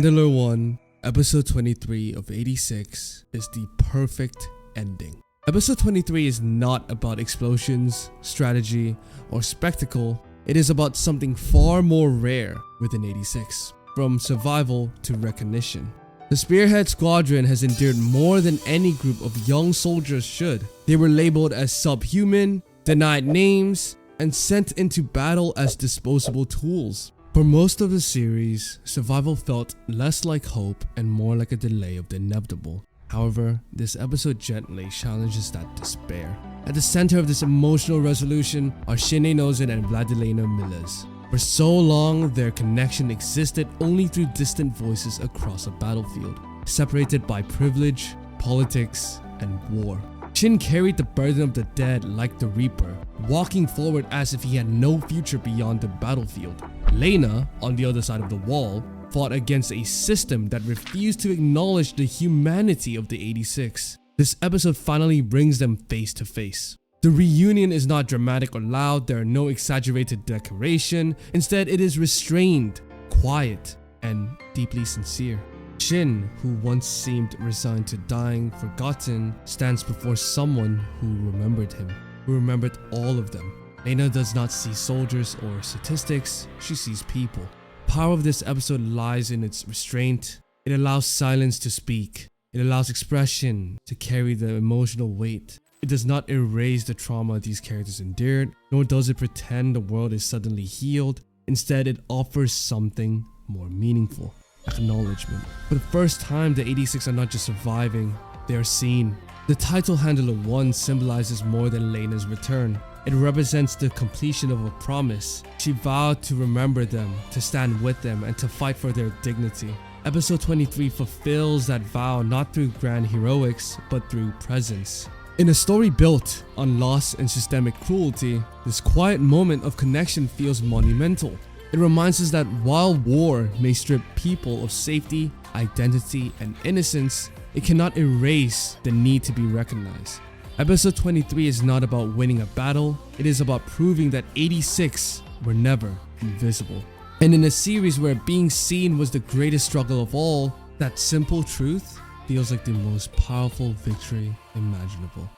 Handler 1, episode 23 of 86 is the perfect ending. Episode 23 is not about explosions, strategy, or spectacle. It is about something far more rare within 86, from survival to recognition. The Spearhead Squadron has endured more than any group of young soldiers should. They were labeled as subhuman, denied names, and sent into battle as disposable tools. For most of the series, survival felt less like hope and more like a delay of the inevitable. However, this episode gently challenges that despair. At the center of this emotional resolution are Shine Nozin and Vladilena Milles. For so long, their connection existed only through distant voices across a battlefield, separated by privilege, politics, and war. Shin carried the burden of the dead like the Reaper, walking forward as if he had no future beyond the battlefield. Lena, on the other side of the wall, fought against a system that refused to acknowledge the humanity of the 86. This episode finally brings them face to face. The reunion is not dramatic or loud, there are no exaggerated decoration. Instead, it is restrained, quiet, and deeply sincere. Shin, who once seemed resigned to dying, forgotten, stands before someone who remembered him, who remembered all of them. Lena does not see soldiers or statistics, she sees people. The power of this episode lies in its restraint. It allows silence to speak. It allows expression to carry the emotional weight. It does not erase the trauma these characters endured, nor does it pretend the world is suddenly healed. Instead, it offers something more meaningful: acknowledgement. For the first time, the 86 are not just surviving, they are seen. The title Handler 1 symbolizes more than Lena's return. It represents the completion of a promise. She vowed to remember them, to stand with them, and to fight for their dignity. Episode 23 fulfills that vow not through grand heroics, but through presence. In a story built on loss and systemic cruelty, this quiet moment of connection feels monumental. It reminds us that while war may strip people of safety, identity, and innocence, it cannot erase the need to be recognized. Episode 23 is not about winning a battle, it is about proving that 86 were never invisible. And in a series where being seen was the greatest struggle of all, that simple truth feels like the most powerful victory imaginable.